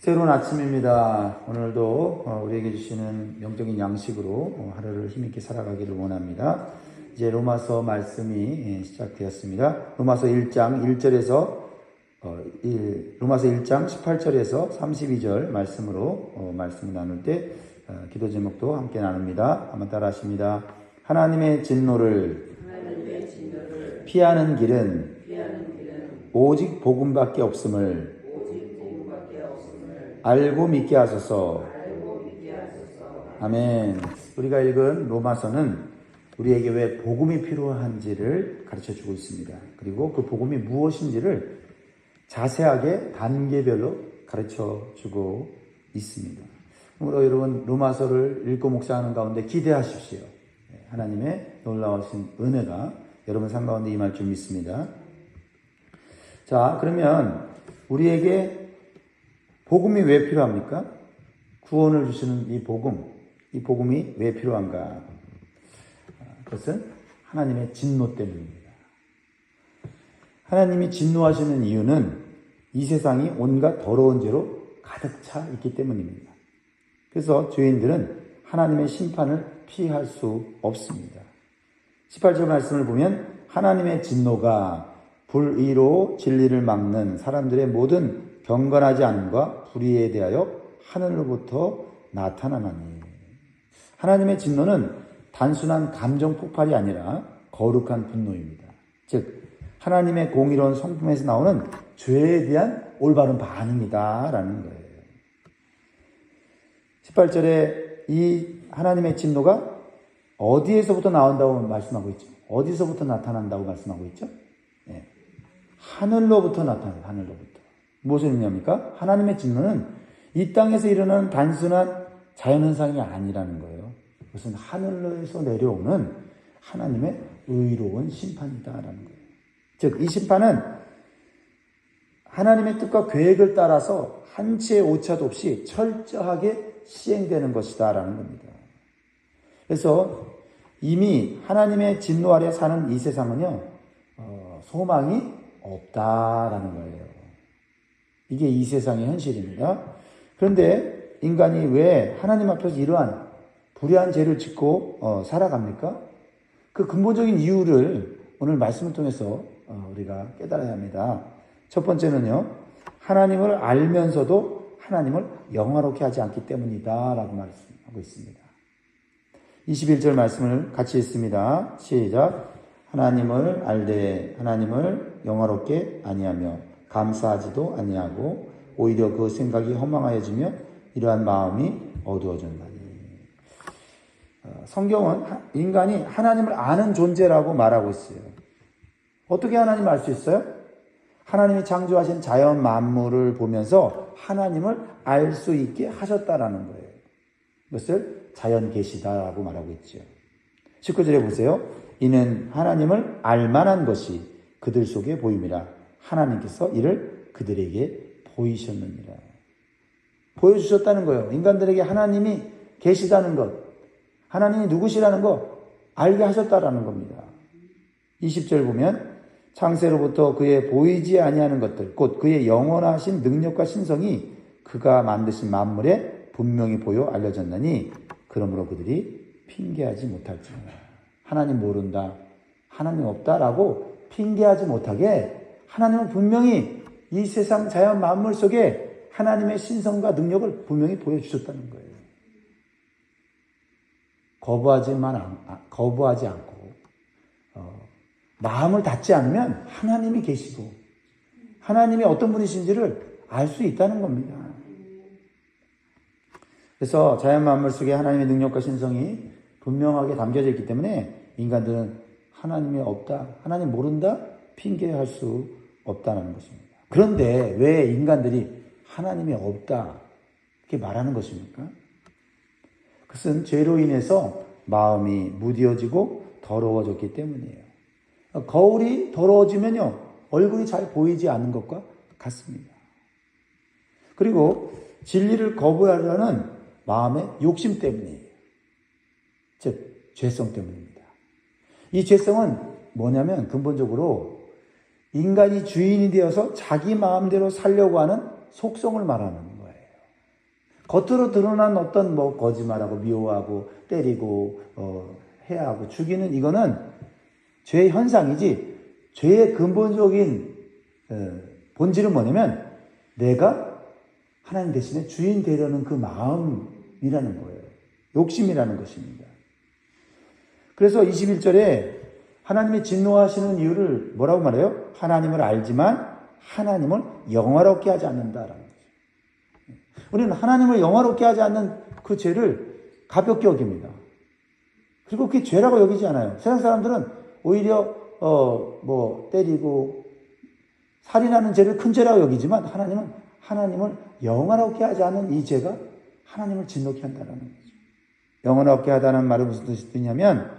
새로운 아침입니다. 오늘도 우리에게 주시는 영적인 양식으로 하루를 힘있게 살아가기를 원합니다. 이제 로마서 말씀이 시작되었습니다. 로마서 1장 1절에서 로마서 1장 18절에서 32절 말씀으로 말씀을 나눌 때 기도 제목도 함께 나눕니다. 한번 따라 하십니다. 하나님의 진노를 피하는 길은 오직 복음밖에 없음을 알고 믿게 하소서. 아멘. 우리가 읽은 로마서는 우리에게 왜 복음이 필요한지를 가르쳐주고 있습니다. 그리고 그 복음이 무엇인지를 자세하게 단계별로 가르쳐주고 있습니다. 그러므로 여러분 로마서를 읽고 묵상하는 가운데 기대하십시오. 하나님의 놀라우신 은혜가 여러분 삶 가운데 임할 줄 믿습니다. 자, 그러면 우리에게 복음이 왜 필요합니까? 구원을 주시는 이 복음이 왜 필요한가? 그것은 하나님의 진노 때문입니다. 하나님이 진노하시는 이유는 이 세상이 온갖 더러운 죄로 가득 차 있기 때문입니다. 그래서 죄인들은 하나님의 심판을 피할 수 없습니다. 18절 말씀을 보면 하나님의 진노가 불의로 진리를 막는 사람들의 모든 경건하지 않음과 불의에 대하여 하늘로부터 나타나나니. 하나님의 진노는 단순한 감정 폭발이 아니라 거룩한 분노입니다. 즉 하나님의 공의로운 성품에서 나오는 죄에 대한 올바른 반응이다라는 거예요. 18절에 이 하나님의 진노가 어디에서부터 나온다고 말씀하고 있죠? 어디서부터 나타난다고 말씀하고 있죠? 네. 하늘로부터 나타나요. 하늘로부터. 무엇을 의미합니까? 하나님의 진노는 이 땅에서 일어나는 단순한 자연현상이 아니라는 거예요. 그것은 하늘로에서 내려오는 하나님의 의로운 심판이다라는 거예요. 즉, 이 심판은 하나님의 뜻과 계획을 따라서 한치의 오차도 없이 철저하게 시행되는 것이다라는 겁니다. 그래서 이미 하나님의 진노 아래 사는 이 세상은요, 소망이 없다라는 거예요. 이게 이 세상의 현실입니다. 그런데 인간이 왜 하나님 앞에서 이러한 불의한 죄를 짓고 살아갑니까? 그 근본적인 이유를 오늘 말씀을 통해서 우리가 깨달아야 합니다. 첫 번째는요, 하나님을 알면서도 하나님을 영화롭게 하지 않기 때문이다 라고 말씀하고 있습니다. 21절 말씀을 같이 읽습니다. 시작. 하나님을 알되 하나님을 영화롭게 아니하며 감사하지도 아니하고 오히려 그 생각이 허망하여지며 이러한 마음이 어두워졌나니. 성경은 인간이 하나님을 아는 존재라고 말하고 있어요. 어떻게 하나님을 알 수 있어요? 하나님이 창조하신 자연 만물을 보면서 하나님을 알 수 있게 하셨다라는 거예요. 이것을 자연 계시다라고 말하고 있죠. 19절에 보세요. 이는 하나님을 알만한 것이 그들 속에 보임이라. 하나님께서 이를 그들에게 보이셨느니라. 보여주셨다는 거예요. 인간들에게 하나님이 계시다는 것, 하나님이 누구시라는 것 알게 하셨다라는 겁니다. 20절 보면 창세로부터 그의 보이지 아니하는 것들, 곧 그의 영원하신 능력과 신성이 그가 만드신 만물에 분명히 보여 알려졌나니 그러므로 그들이 핑계하지 못할지니라. 하나님 모른다, 하나님 없다라고 핑계하지 못하게 하나님은 분명히 이 세상 자연 만물 속에 하나님의 신성과 능력을 분명히 보여주셨다는 거예요. 거부하지 않고 마음을 닫지 않으면 하나님이 계시고 하나님이 어떤 분이신지를 알 수 있다는 겁니다. 그래서 자연 만물 속에 하나님의 능력과 신성이 분명하게 담겨져 있기 때문에 인간들은 하나님이 없다, 하나님 모른다, 핑계할 수 없다는 것입니다. 그런데 왜 인간들이 하나님이 없다 이렇게 말하는 것입니까? 그것은 죄로 인해서 마음이 무뎌지고 더러워졌기 때문이에요. 거울이 더러워지면요, 얼굴이 잘 보이지 않는 것과 같습니다. 그리고 진리를 거부하려는 마음의 욕심 때문이에요. 즉, 죄성 때문입니다. 이 죄성은 뭐냐면 근본적으로 인간이 주인이 되어서 자기 마음대로 살려고 하는 속성을 말하는 거예요. 겉으로 드러난 어떤 뭐 거짓말하고 미워하고 때리고 해하고 죽이는 이거는 죄의 현상이지 죄의 근본적인 본질은 뭐냐면 내가 하나님 대신에 주인 되려는 그 마음이라는 거예요. 욕심이라는 것입니다. 그래서 21절에 하나님이 진노하시는 이유를 뭐라고 말해요? 하나님을 알지만 하나님을 영화롭게 하지 않는다라는 거죠. 우리는 하나님을 영화롭게 하지 않는 그 죄를 가볍게 여깁니다. 그리고 그게 죄라고 여기지 않아요. 세상 사람들은 오히려 때리고 살인하는 죄를 큰 죄라고 여기지만 하나님은 하나님을 영화롭게 하지 않는 이 죄가 하나님을 진노케 한다는 거죠. 영화롭게 하다는 말은 무슨 뜻이냐면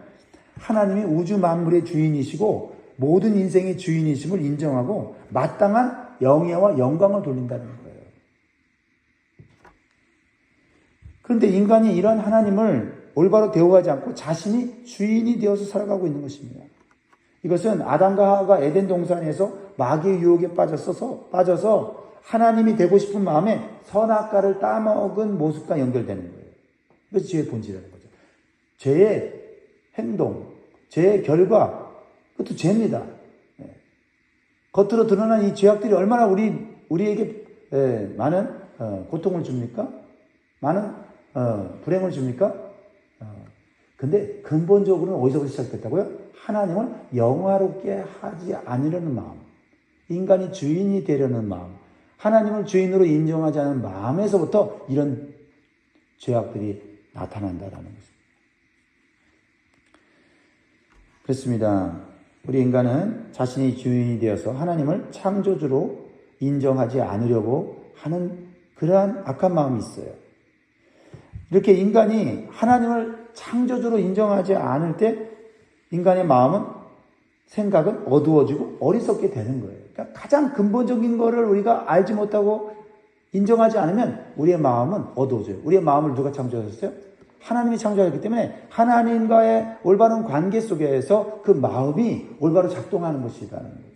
하나님이 우주 만물의 주인이시고 모든 인생의 주인이심을 인정하고 마땅한 영예와 영광을 돌린다는 거예요. 그런데 인간이 이런 하나님을 올바로 대우하지 않고 자신이 주인이 되어서 살아가고 있는 것입니다. 이것은 아담과 하와가 에덴 동산에서 마귀의 유혹에 빠져서 하나님이 되고 싶은 마음에 선악과를 따먹은 모습과 연결되는 거예요. 이것이 죄의 본질이라는 거죠. 죄의 행동, 죄의 결과, 그것도 죄입니다. 겉으로 드러난 이 죄악들이 얼마나 우리에게 많은 고통을 줍니까? 많은 불행을 줍니까? 근데 근본적으로는 어디서부터 시작됐다고요? 하나님을 영화롭게 하지 않으려는 마음, 인간이 주인이 되려는 마음, 하나님을 주인으로 인정하지 않는 마음에서부터 이런 죄악들이 나타난다라는 것입니다. 그렇습니다. 우리 인간은 자신이 주인이 되어서 하나님을 창조주로 인정하지 않으려고 하는 그러한 악한 마음이 있어요. 이렇게 인간이 하나님을 창조주로 인정하지 않을 때 인간의 마음은, 생각은 어두워지고 어리석게 되는 거예요. 그러니까 가장 근본적인 거를 우리가 알지 못하고 인정하지 않으면 우리의 마음은 어두워져요. 우리의 마음을 누가 창조하셨어요? 하나님이 창조하셨기 때문에 하나님과의 올바른 관계 속에서 그 마음이 올바로 작동하는 것이라는 거죠.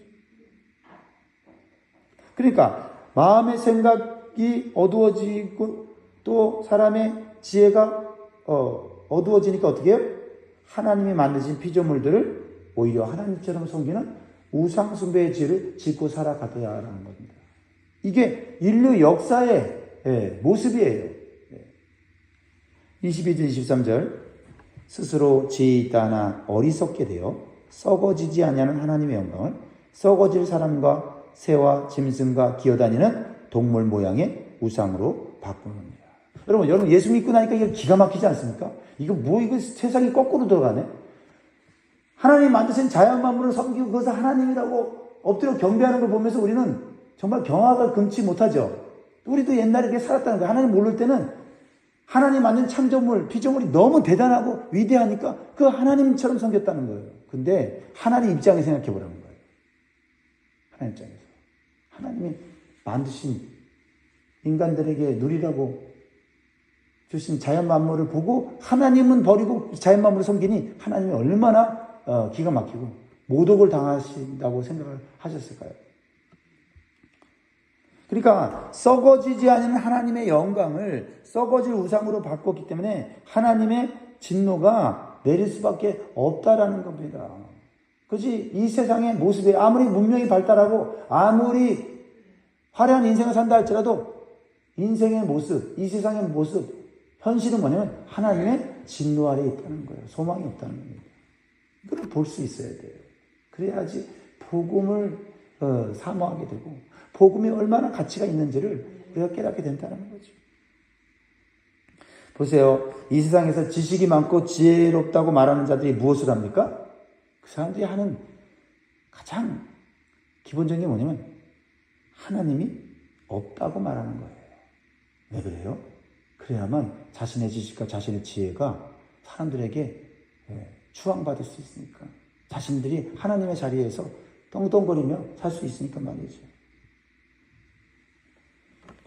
그러니까 마음의 생각이 어두워지고 또 사람의 지혜가 어두워지니까 어떻게 해요? 하나님이 만드신 피조물들을 오히려 하나님처럼 섬기는 우상숭배의 죄를 짓고 살아가더라는 겁니다. 이게 인류 역사의 모습이에요. 22절 23절 스스로 지혜 있다 하나 어리석게 되어 썩어지지 아니하는 하나님의 영광을 썩어질 사람과 새와 짐승과 기어다니는 동물 모양의 우상으로 바꾸느니라. 여러분 예수 믿고 나니까 이게 기가 막히지 않습니까? 이거 세상이 거꾸로 들어가네. 하나님 만드신 자연 만물을 섬기고 그것을 하나님이라고 엎드려 경배하는 걸 보면서 우리는 정말 경악을 금치 못하죠. 우리도 옛날에 그렇게 살았다는 거예요. 하나님 모를 때는 하나님 만든 창조물, 피조물이 너무 대단하고 위대하니까 그 하나님처럼 섬겼다는 거예요. 근데 하나님 입장에 생각해 보라는 거예요. 하나님 입장에서. 하나님이 만드신 인간들에게 누리라고 주신 자연 만물을 보고 하나님은 버리고 자연 만물을 섬기니 하나님이 얼마나 기가 막히고 모독을 당하신다고 생각을 하셨을까요? 그러니까 썩어지지 않는 하나님의 영광을 썩어질 우상으로 바꿨기 때문에 하나님의 진노가 내릴 수밖에 없다라는 겁니다. 그것이 이 세상의 모습에 아무리 문명이 발달하고 아무리 화려한 인생을 산다 할지라도 인생의 모습, 이 세상의 모습, 현실은 뭐냐면 하나님의 진노 아래에 있다는 거예요. 소망이 없다는 겁니다. 이걸 볼 수 있어야 돼요. 그래야지 복음을 사모하게 되고 복음이 얼마나 가치가 있는지를 우리가 깨닫게 된다는 거죠. 보세요. 이 세상에서 지식이 많고 지혜롭다고 말하는 자들이 무엇을 합니까? 그 사람들이 하는 가장 기본적인 게 뭐냐면 하나님이 없다고 말하는 거예요. 왜 그래요? 그래야만 자신의 지식과 자신의 지혜가 사람들에게 추앙받을 수 있으니까. 자신들이 하나님의 자리에서 떵떵거리며 살 수 있으니까 말이죠.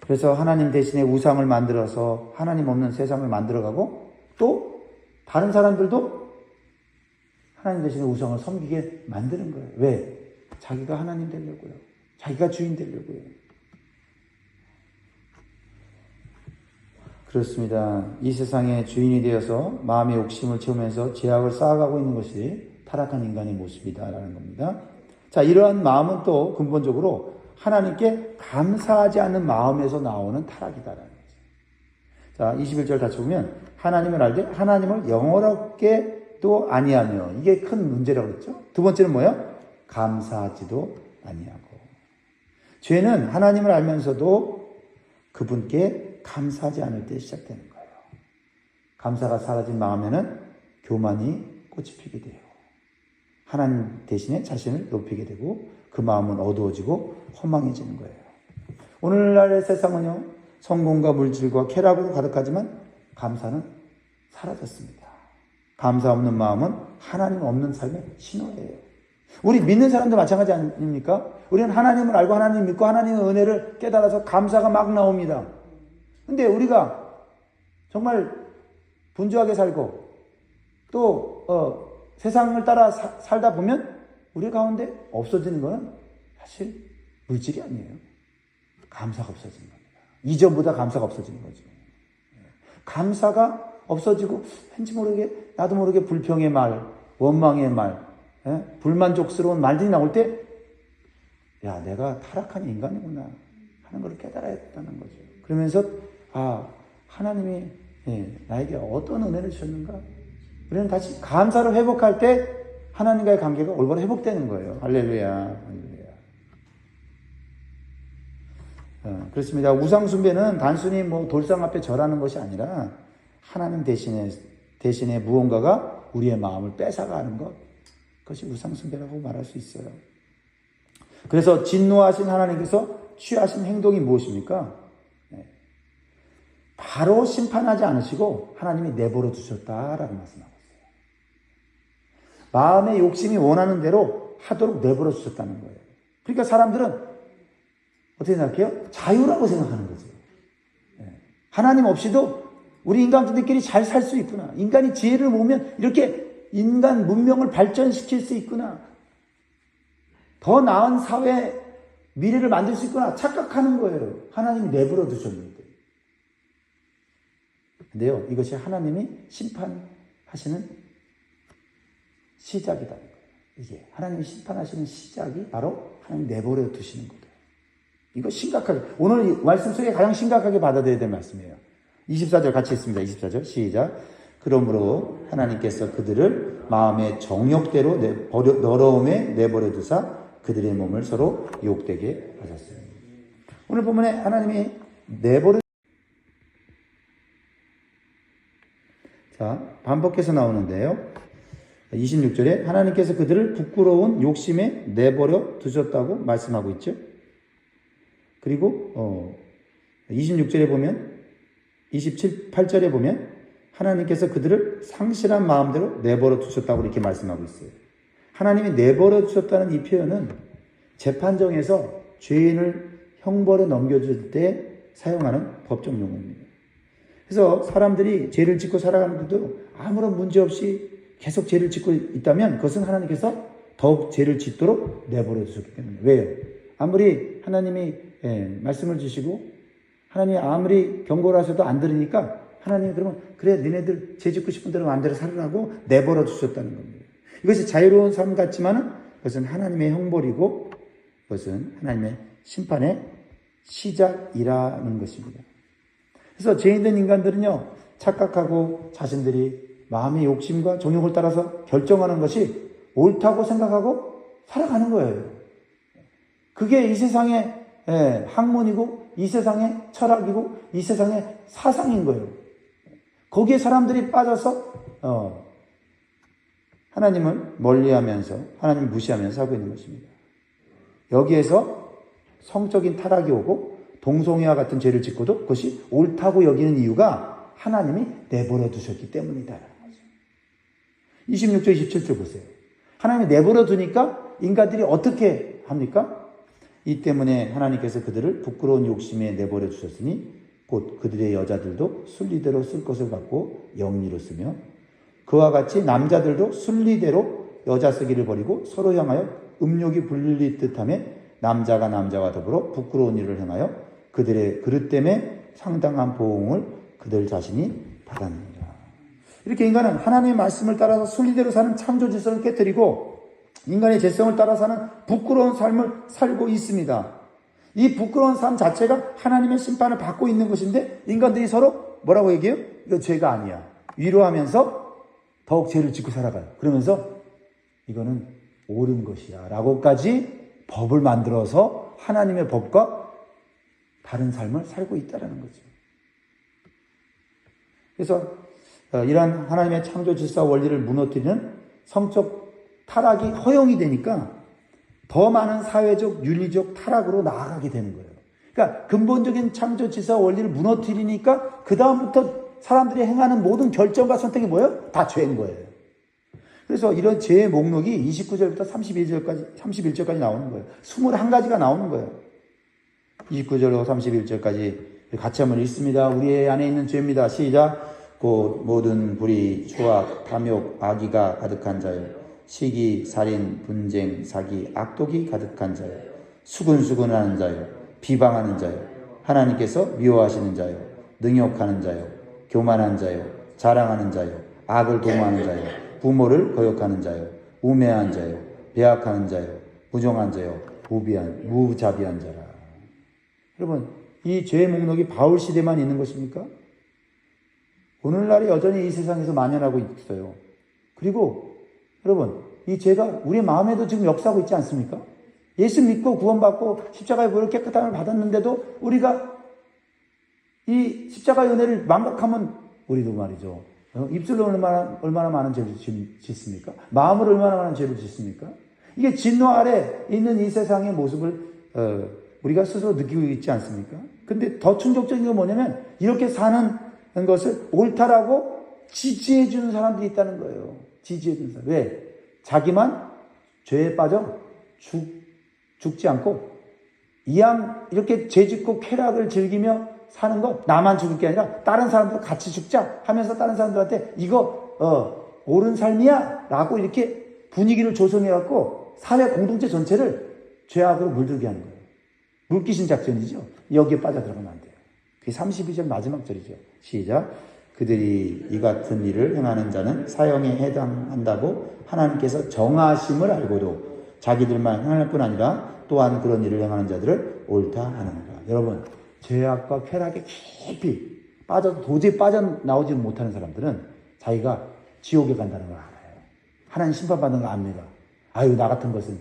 그래서 하나님 대신에 우상을 만들어서 하나님 없는 세상을 만들어가고 또 다른 사람들도 하나님 대신에 우상을 섬기게 만드는 거예요. 왜? 자기가 하나님 되려고요. 자기가 주인 되려고요. 그렇습니다. 이 세상의 주인이 되어서 마음의 욕심을 채우면서 죄악을 쌓아가고 있는 것이 타락한 인간의 모습이다라는 겁니다. 자, 이러한 마음은 또 근본적으로 하나님께 감사하지 않는 마음에서 나오는 타락이다라는 거죠. 자, 21절 같이 보면 하나님을 알되 하나님을 영원하게도 아니하며, 이게 큰 문제라고 그랬죠. 두 번째는 뭐예요? 감사하지도 아니하고. 죄는 하나님을 알면서도 그분께 감사하지 않을 때 시작되는 거예요. 감사가 사라진 마음에는 교만이 꽃이 피게 돼요. 하나님 대신에 자신을 높이게 되고 그 마음은 어두워지고 허망해지는 거예요. 오늘날의 세상은요, 성공과 물질과 쾌락으로 가득하지만 감사는 사라졌습니다. 감사 없는 마음은 하나님 없는 삶의 신호예요. 우리 믿는 사람도 마찬가지 아닙니까? 우리는 하나님을 알고 하나님 믿고 하나님의 은혜를 깨달아서 감사가 막 나옵니다. 근데 우리가 정말 분주하게 살고 또 세상을 따라 살다 보면 우리 가운데 없어지는 것은 사실 물질이 아니에요. 감사가 없어지는 겁니다. 이전보다 감사가 없어지는 거죠. 감사가 없어지고 왠지 모르게 나도 모르게 불평의 말, 원망의 말, 불만족스러운 말들이 나올 때, 야, 내가 타락한 인간이구나 하는 걸 깨달아야겠다는 거죠. 그러면서 하나님이 나에게 어떤 은혜를 주셨는가? 우리는 다시 감사를 회복할 때 하나님과의 관계가 올바로 회복되는 거예요. 할렐루야. 할렐루야. 그렇습니다. 우상숭배는 단순히 돌상 앞에 절하는 것이 아니라 하나님 대신에 무언가가 우리의 마음을 뺏어가는 것, 그것이 우상숭배라고 말할 수 있어요. 그래서 진노하신 하나님께서 취하신 행동이 무엇입니까? 바로 심판하지 않으시고 하나님이 내버려 두셨다라고 말씀하고 있어요. 마음의 욕심이 원하는 대로 하도록 내버려 두셨다는 거예요. 그러니까 사람들은 어떻게 생각해요? 자유라고 생각하는 거죠. 하나님 없이도 우리 인간들끼리 잘 살 수 있구나. 인간이 지혜를 모으면 이렇게 인간 문명을 발전시킬 수 있구나. 더 나은 사회, 미래를 만들 수 있구나 착각하는 거예요. 하나님이 내버려 두셨는데. 근데요, 이것이 하나님이 심판하시는 시작이다. 이게 하나님이 심판하시는 시작이 바로 하나님 내버려 두시는 거예요. 이거 심각하게, 오늘 말씀 속에 가장 심각하게 받아들여야 될 말씀이에요. 24절 같이 읽습니다. 24절 시작. 그러므로 하나님께서 그들을 마음의 정욕대로 더러움에 내버려 두사 그들의 몸을 서로 욕되게 하셨어요. 오늘 본문에 하나님이 내버려, 자, 반복해서 나오는데요. 26절에 하나님께서 그들을 부끄러운 욕심에 내버려 두셨다고 말씀하고 있죠. 그리고 26절에 보면 28절에 보면 하나님께서 그들을 상실한 마음대로 내버려 두셨다고 이렇게 말씀하고 있어요. 하나님이 내버려 두셨다는 이 표현은 재판정에서 죄인을 형벌에 넘겨줄 때 사용하는 법정 용어입니다. 그래서 사람들이 죄를 짓고 살아가는 것도 아무런 문제 없이 계속 죄를 짓고 있다면 그것은 하나님께서 더욱 죄를 짓도록 내버려 두셨기 때문에. 왜요? 아무리 하나님이 말씀을 주시고 하나님이 아무리 경고를 하셔도 안 들으니까 하나님이 그러면 그래 너네들 죄 짓고 싶은 대로 마음대로 살으라고 내버려 두셨다는 겁니다. 이것이 자유로운 삶 같지만 그것은 하나님의 형벌이고 그것은 하나님의 심판의 시작이라는 것입니다. 그래서 죄인된 인간들은요, 착각하고 자신들이 마음의 욕심과 정욕을 따라서 결정하는 것이 옳다고 생각하고 살아가는 거예요. 그게 이 세상의 학문이고 이 세상의 철학이고 이 세상의 사상인 거예요. 거기에 사람들이 빠져서 하나님을 멀리하면서 하나님을 무시하면서 살고 있는 것입니다. 여기에서 성적인 타락이 오고 동성애와 같은 죄를 짓고도 그것이 옳다고 여기는 이유가 하나님이 내버려 두셨기 때문이다. 26절, 27절 보세요. 하나님이 내버려 두니까 인간들이 어떻게 합니까? 이 때문에 하나님께서 그들을 부끄러운 욕심에 내버려 두셨으니 곧 그들의 여자들도 순리대로 쓸 것을 받고 영리로 쓰며 그와 같이 남자들도 순리대로 여자 쓰기를 버리고 서로 향하여 음욕이 불릴 듯하며 남자가 남자와 더불어 부끄러운 일을 행하여 그들의 그릇됨에 상당한 보응을 그들 자신이 받았느니라. 이렇게 인간은 하나님의 말씀을 따라서 순리대로 사는 창조 질서를 깨뜨리고 인간의 죄성을 따라 사는 부끄러운 삶을 살고 있습니다. 이 부끄러운 삶 자체가 하나님의 심판을 받고 있는 것인데 인간들이 서로 뭐라고 얘기해요? 이거 죄가 아니야. 위로하면서 더욱 죄를 짓고 살아가요. 그러면서 이거는 옳은 것이야 라고까지 법을 만들어서 하나님의 법과 다른 삶을 살고 있다는 거죠. 그래서 이러한 하나님의 창조 질서 원리를 무너뜨리는 성적 타락이 허용이 되니까 더 많은 사회적, 윤리적 타락으로 나아가게 되는 거예요. 그러니까 근본적인 창조 질서 원리를 무너뜨리니까 그 다음부터 사람들이 행하는 모든 결정과 선택이 뭐예요? 다 죄인 거예요. 그래서 이런 죄의 목록이 29절부터 31절까지 나오는 거예요. 21가지가 나오는 거예요. 29절로 31절까지 같이 한번 읽습니다. 우리의 안에 있는 죄입니다. 시작. 곧 모든 불의, 추악, 탐욕, 악의가 가득한 자요. 시기, 살인, 분쟁, 사기, 악독이 가득한 자요. 수근수근하는 자요. 비방하는 자요. 하나님께서 미워하시는 자요. 능욕하는 자요. 교만한 자요. 자랑하는 자요. 악을 도모하는 자요. 부모를 거역하는 자요. 우매한 자요. 배악하는 자요. 부정한 자요. 무자비한 자라. 여러분, 이 죄의 목록이 바울 시대만 있는 것입니까? 오늘날에 여전히 이 세상에서 만연하고 있어요. 그리고 여러분, 이 죄가 우리 마음에도 지금 역사하고 있지 않습니까? 예수 믿고 구원받고 십자가의 보혈 깨끗함을 받았는데도 우리가 이 십자가의 은혜를 망각하면 우리도 말이죠. 입술로 얼마나 많은 죄를 짓습니까? 마음으로 얼마나 많은 죄를 짓습니까? 이게 진노 아래 있는 이 세상의 모습을 우리가 스스로 느끼고 있지 않습니까? 근데 더 충격적인 건 뭐냐면 이렇게 사는 것을 옳다라고 지지해 주는 사람들이 있다는 거예요. 지지해 주는 사람. 왜? 자기만 죄에 빠져 죽지 않고 이왕 이렇게 죄 짓고 쾌락을 즐기며 사는 거 나만 죽을 게 아니라 다른 사람들 같이 죽자 하면서 다른 사람들한테 이거 옳은 삶이야 라고 이렇게 분위기를 조성해 갖고 사회 공동체 전체를 죄악으로 물들게 하는 거예요. 물귀신 작전이죠. 여기에 빠져들어가면 안 돼요. 그게 32절 마지막 절이죠. 시작. 그들이 이 같은 일을 행하는 자는 사형에 해당한다고 하나님께서 정하심을 알고도 자기들만 행할 뿐 아니라 또한 그런 일을 행하는 자들을 옳다 하는가. 여러분, 죄악과 쾌락에 깊이 도저히 빠져나오지 못하는 사람들은 자기가 지옥에 간다는 걸 알아요. 하나님 심판받는 걸 압니다. 아유, 나 같은 것은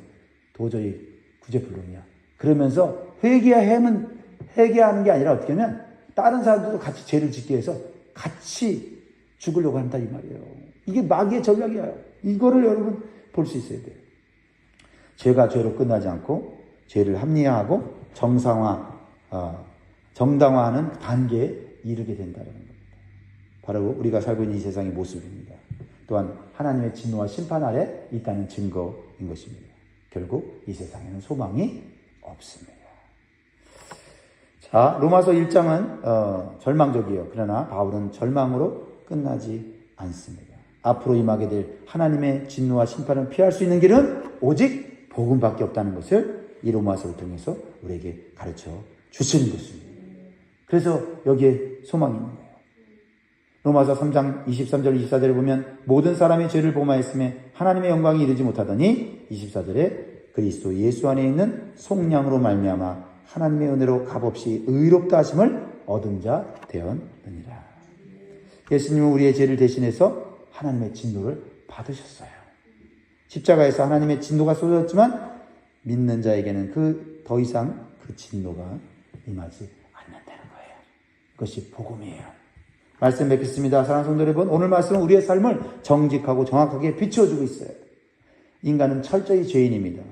도저히 구제불능이야. 그러면서 회개하는 게 아니라 어떻게 하면 다른 사람들도 같이 죄를 짓게 해서 같이 죽으려고 한다 이 말이에요. 이게 마귀의 전략이에요. 이거를 여러분 볼 수 있어야 돼요. 죄가 죄로 끝나지 않고 죄를 합리화하고 정당화하는 단계에 이르게 된다는 겁니다. 바로 우리가 살고 있는 이 세상의 모습입니다. 또한 하나님의 진노와 심판 아래 있다는 증거인 것입니다. 결국 이 세상에는 소망이 없습니다. 자, 로마서 1장은 절망적이에요. 그러나 바울은 절망으로 끝나지 않습니다. 앞으로 임하게 될 하나님의 진노와 심판을 피할 수 있는 길은 오직 복음밖에 없다는 것을 이 로마서를 통해서 우리에게 가르쳐 주시는 것입니다. 그래서 여기에 소망이 있는 거예요. 로마서 3장 23절 24절에 보면 모든 사람의 죄를 범하였음에 하나님의 영광이 이르지 못하더니 24절에 그리스도 예수 안에 있는 속량으로 말미암아 하나님의 은혜로 값없이 의롭다 하심을 얻은 자 되었느니라. 예수님은 우리의 죄를 대신해서 하나님의 진노를 받으셨어요. 십자가에서 하나님의 진노가 쏟아졌지만 믿는 자에게는 더 이상 그 진노가 임하지 않는다는 거예요. 그것이 복음이에요. 말씀 뵙겠습니다. 사랑하는 성도 여러분, 오늘 말씀은 우리의 삶을 정직하고 정확하게 비추어주고 있어요. 인간은 철저히 죄인입니다.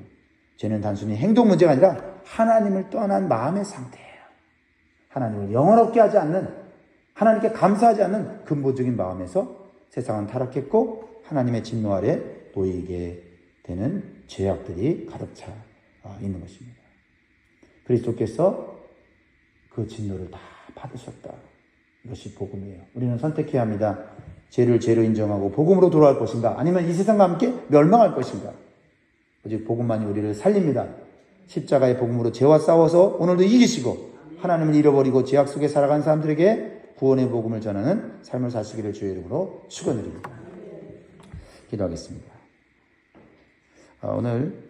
죄는 단순히 행동 문제가 아니라 하나님을 떠난 마음의 상태예요. 하나님을 영원롭게 하지 않는, 하나님께 감사하지 않는 근본적인 마음에서 세상은 타락했고 하나님의 진노 아래 놓이게 되는 죄악들이 가득 차 있는 것입니다. 그리스도께서 그 진노를 다 받으셨다. 이것이 복음이에요. 우리는 선택해야 합니다. 죄를 죄로 인정하고 복음으로 돌아갈 것인가, 아니면 이 세상과 함께 멸망할 것인가. 오직 복음만이 우리를 살립니다. 십자가의 복음으로 죄와 싸워서 오늘도 이기시고 하나님을 잃어버리고 죄악 속에 살아간 사람들에게 구원의 복음을 전하는 삶을 사시기를 주의 이름으로 축원드립니다. 기도하겠습니다. 오늘